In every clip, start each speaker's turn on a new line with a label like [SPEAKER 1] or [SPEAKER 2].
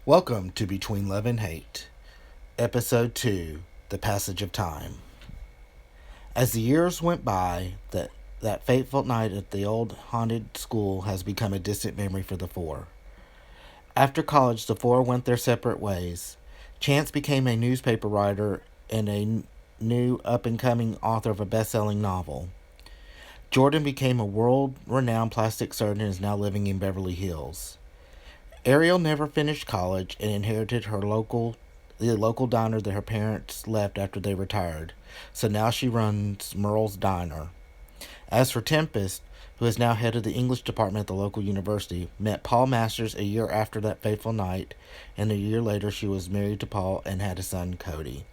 [SPEAKER 1] Welcome to Between Love and Hate, Episode 2, The Passage of Time. As the years went by, that fateful night at the old haunted school has become a distant memory for the four. After college, the four went their separate ways. Chance became a newspaper writer and a new up-and-coming author of a best-selling novel. Jordan became a world-renowned plastic surgeon and is now living in Beverly Hills. Ariel never finished college and inherited the local diner that her parents left after they retired, so now she runs Merle's Diner. As for Tempest, who is now head of the English department at the local university, met Paul Masters a year after that fateful night, and a year later she was married to Paul and had a son, Cody.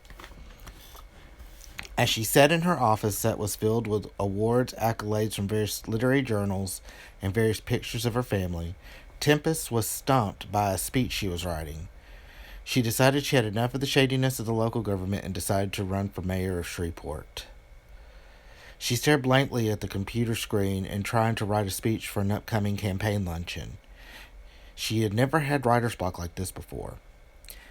[SPEAKER 1] As she sat in her office that was filled with awards, accolades from various literary journals, and various pictures of her family, Tempest was stumped by a speech she was writing. She decided she had enough of the shadiness of the local government and decided to run for mayor of Shreveport. She stared blankly at the computer screen and trying to write a speech for an upcoming campaign luncheon. She had never had writer's block like this before.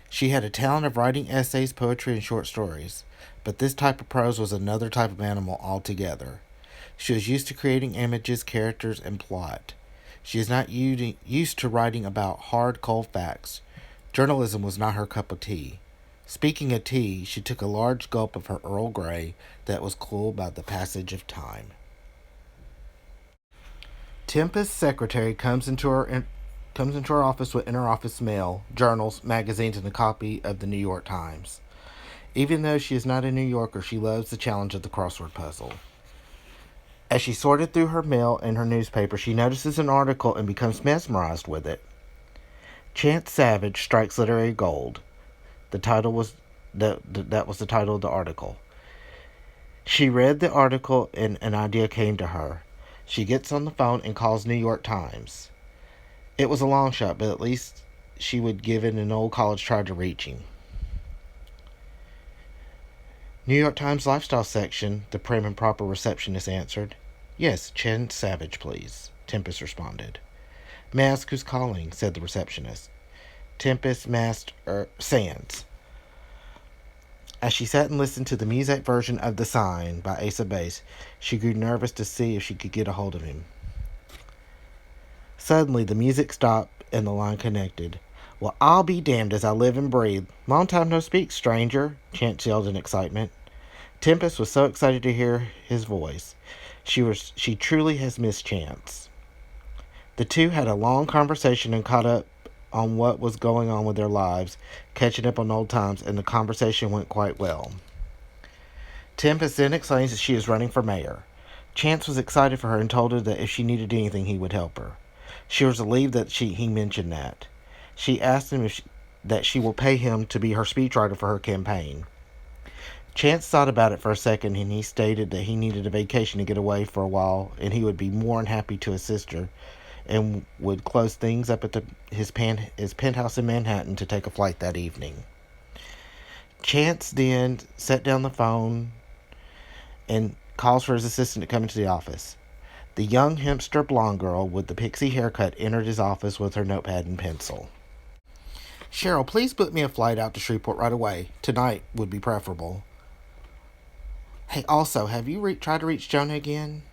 [SPEAKER 1] She had a talent of writing essays, poetry, and short stories, but this type of prose was another type of animal altogether. She was used to creating images, characters, and plot. She is not used to writing about hard, cold facts. Journalism was not her cup of tea. Speaking of tea, she took a large gulp of her Earl Grey that was cooled by the passage of time. Tempest's secretary comes into her office with inter-office mail, journals, magazines, and a copy of the New York Times. Even though she is not a New Yorker, she loves the challenge of the crossword puzzle. As she sorted through her mail and her newspaper, she notices an article and becomes mesmerized with it. Chance Savage Strikes Literary Gold. The title was that was the title of the article. She read the article and an idea came to her. She gets on the phone and calls New York Times. It was a long shot, but at least she would give it an old college try to reach him. New York Times lifestyle section, the prim and proper receptionist answered. Yes, Chance Savage, please, Tempest responded. May I ask who's calling, said the receptionist. Tempest Sands. As she sat and listened to the music version of The Sign by Ace of Base, she grew nervous to see if she could get a hold of him. Suddenly, the music stopped and the line connected. Well, I'll be damned as I live and breathe. Long time no speak, stranger, Chance yelled in excitement. Tempest was so excited to hear his voice. She truly has missed Chance. The two had a long conversation and caught up on what was going on with their lives, catching up on old times, and the conversation went quite well. Tempest then explains that she is running for mayor. Chance was excited for her and told her that if she needed anything, he would help her. She was relieved that he mentioned that. She asked him that she will pay him to be her speechwriter for her campaign. Chance thought about it for a second, and he stated that he needed a vacation to get away for a while, and he would be more than happy to assist her, and would close things up at his penthouse in Manhattan to take a flight that evening. Chance then set down the phone and calls for his assistant to come into the office. The young hipster blonde girl with the pixie haircut entered his office with her notepad and pencil. Cheryl, please book me a flight out to Shreveport right away. Tonight would be preferable. Hey, also, have you tried to reach Jonah again?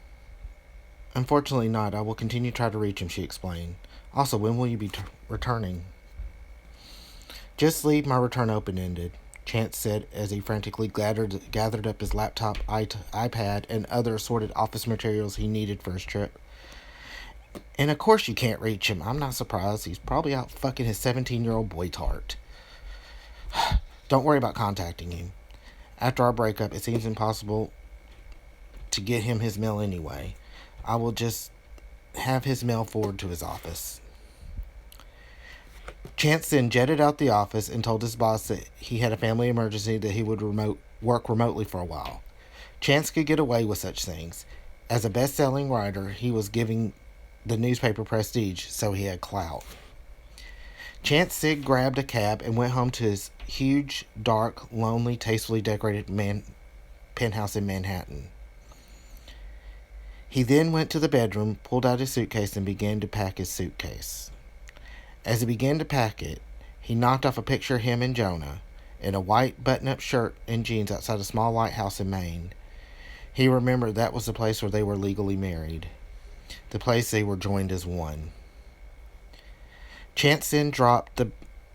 [SPEAKER 1] Unfortunately not. I will continue to try to reach him, she explained. Also, when will you be returning? Just leave my return open-ended, Chance said as he frantically gathered up his laptop, iPad, and other assorted office materials he needed for his trip. And of course you can't reach him. I'm not surprised. He's probably out fucking his 17-year-old boy tart. Don't worry about contacting him. After our breakup, it seems impossible to get him his mail anyway. I will just have his mail forwarded to his office. Chance then jetted out the office and told his boss that he had a family emergency that he would work remotely for a while. Chance could get away with such things. As a best-selling writer, he was giving the newspaper prestige, so he had clout. Chance Sig grabbed a cab and went home to his huge, dark, lonely, tastefully decorated penthouse in Manhattan. He then went to the bedroom, pulled out his suitcase, and began to pack his suitcase. As he began to pack it, He knocked off a picture of him and Jonah in a white button-up shirt and jeans outside a small lighthouse in Maine. He remembered that was the place where they were legally married, the place they were joined as one. Chance then dropped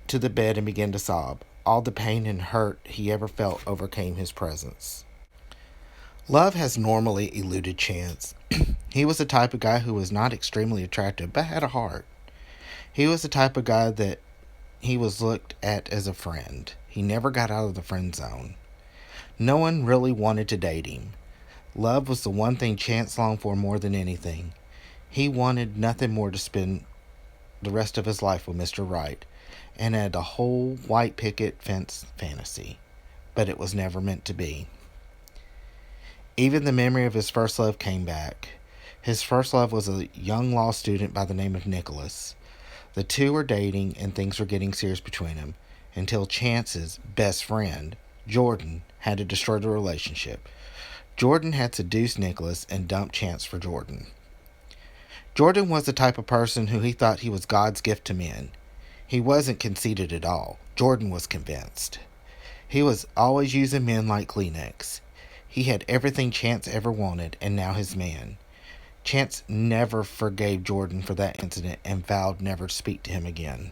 [SPEAKER 1] to the bed and began to sob. All the pain and hurt he ever felt overcame his presence. Love has normally eluded Chance. He was the type of guy who was not extremely attractive, but had a heart. He was the type of guy that he was looked at as a friend. He never got out of the friend zone. No one really wanted to date him. Love was the one thing Chance longed for more than anything. He wanted nothing more to spend the rest of his life with Mr. Right, and had a whole white picket fence fantasy, but it was never meant to be. Even the memory of his first love came back. His first love was a young law student by the name of Nicholas. The two were dating, and things were getting serious between them, until Chance's best friend, Jordan, had to destroy the relationship. Jordan had seduced Nicholas and dumped Chance for Jordan. Jordan was the type of person who he thought he was God's gift to men. He wasn't conceited at all. Jordan was convinced. He was always using men like Kleenex. He had everything Chance ever wanted, and now his man. Chance never forgave Jordan for that incident and vowed never to speak to him again.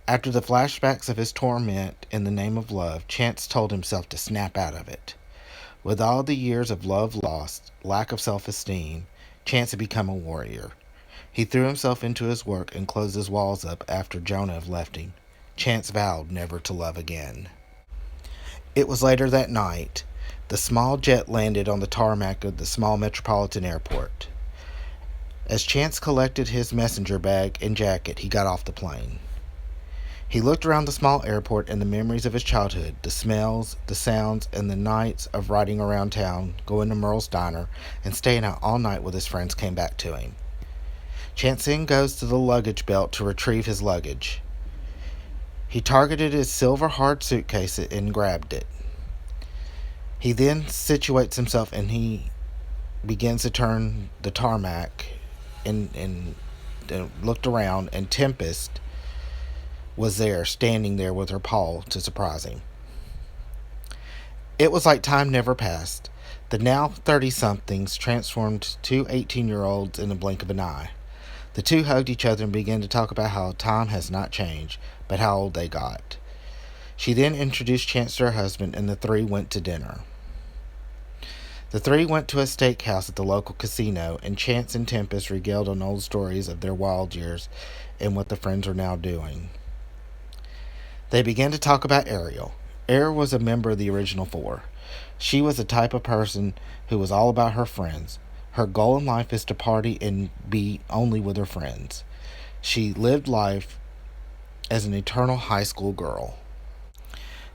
[SPEAKER 1] After the flashbacks of his torment in the name of love, Chance told himself to snap out of it. With all the years of love lost, lack of self-esteem, Chance had become a warrior. He threw himself into his work and closed his walls up after Jonah had left him. Chance vowed never to love again. It was later that night. The small jet landed on the tarmac of the small metropolitan airport. As Chance collected his messenger bag and jacket, he got off the plane. He looked around the small airport and the memories of his childhood, the smells, the sounds, and the nights of riding around town, going to Merle's Diner, and staying out all night with his friends came back to him. Chance then goes to the luggage belt to retrieve his luggage. He targeted his silver hard suitcase and grabbed it. He then situates himself and he begins to turn the tarmac and looked around, and Tempest was there, standing there with her paw to surprise him. It was like time never passed. The now 30-somethings transformed two 18-year-olds in the blink of an eye. The two hugged each other and began to talk about how time has not changed, but how old they got. She then introduced Chance to her husband, and the three went to dinner. The three went to a steakhouse at the local casino, and Chance and Tempest regaled on old stories of their wild years and what the friends were now doing. They began to talk about Ariel. Ariel was a member of the original four. She was the type of person who was all about her friends. Her goal in life is to party and be only with her friends. She lived life as an eternal high school girl.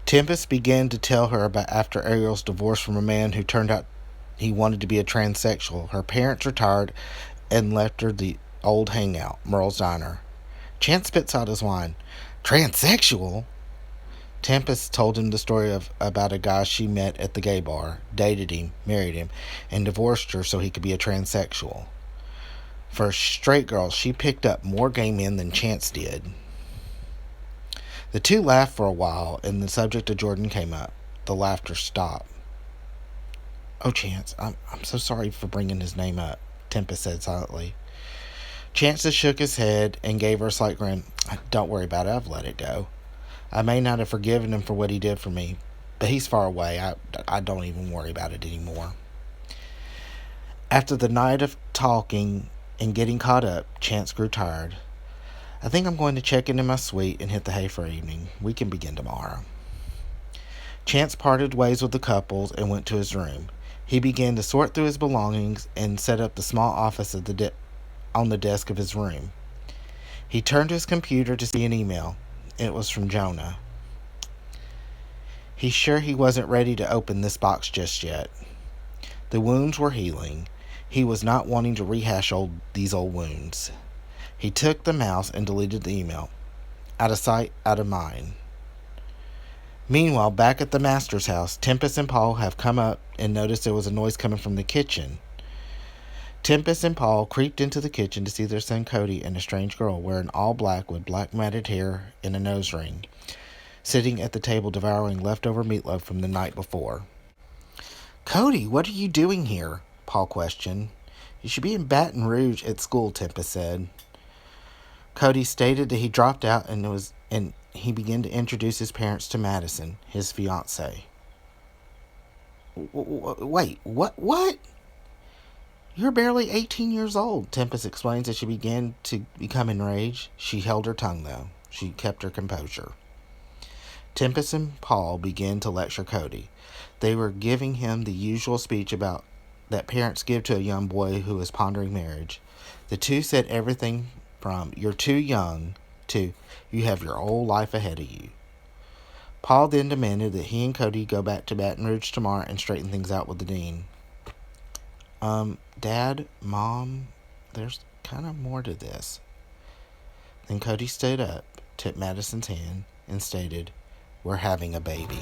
[SPEAKER 1] Tempest began to tell her about after Ariel's divorce from a man who turned out he wanted to be a transsexual. Her parents retired and left her the old hangout, Merle's Diner. Chance spits out his wine. Transsexual? Tempest told him the story about a guy she met at the gay bar, dated him, married him, and divorced her so he could be a transsexual. For a straight girl, she picked up more gay men than Chance did. The two laughed for a while, and the subject of Jordan came up. The laughter stopped. "Oh, Chance, I'm so sorry for bringing his name up," Tempest said silently. Chance just shook his head and gave her a slight grin. "Don't worry about it. I've let it go. I may not have forgiven him for what he did for me, but he's far away. I don't even worry about it anymore." After the night of talking and getting caught up, Chance grew tired. "I think I'm going to check into my suite and hit the hay for evening. We can begin tomorrow." Chance parted ways with the couples and went to his room. He began to sort through his belongings and set up the small office on the desk of his room. He turned to his computer to see an email. It was from Jonah. He's sure he wasn't ready to open this box just yet. The wounds were healing. He was not wanting to rehash these old wounds. He took the mouse and deleted the email. Out of sight, out of mind. Meanwhile, back at the master's house, Tempest and Paul have come up and noticed there was a noise coming from the kitchen. Tempest and Paul creeped into the kitchen to see their son Cody and a strange girl wearing all black with black matted hair and a nose ring, sitting at the table devouring leftover meatloaf from the night before. Cody, what are you doing here? Paul questioned. You should be in Baton Rouge at school, Tempest said. Cody stated that he dropped out and he began to introduce his parents to Madison, his fiancée. Wait, what? You're barely 18 years old, Tempest explains as she began to become enraged. She held her tongue, though. She kept her composure. Tempest and Paul began to lecture Cody. They were giving him the usual speech about that parents give to a young boy who is pondering marriage. The two said everything from "you're too young" to "you have your whole life ahead of you." Paul then demanded that he and Cody go back to Baton Rouge tomorrow and straighten things out with the dean. Dad, Mom, there's kind of more to this. Then Cody stood up, took Madison's hand, and stated, "We're having a baby."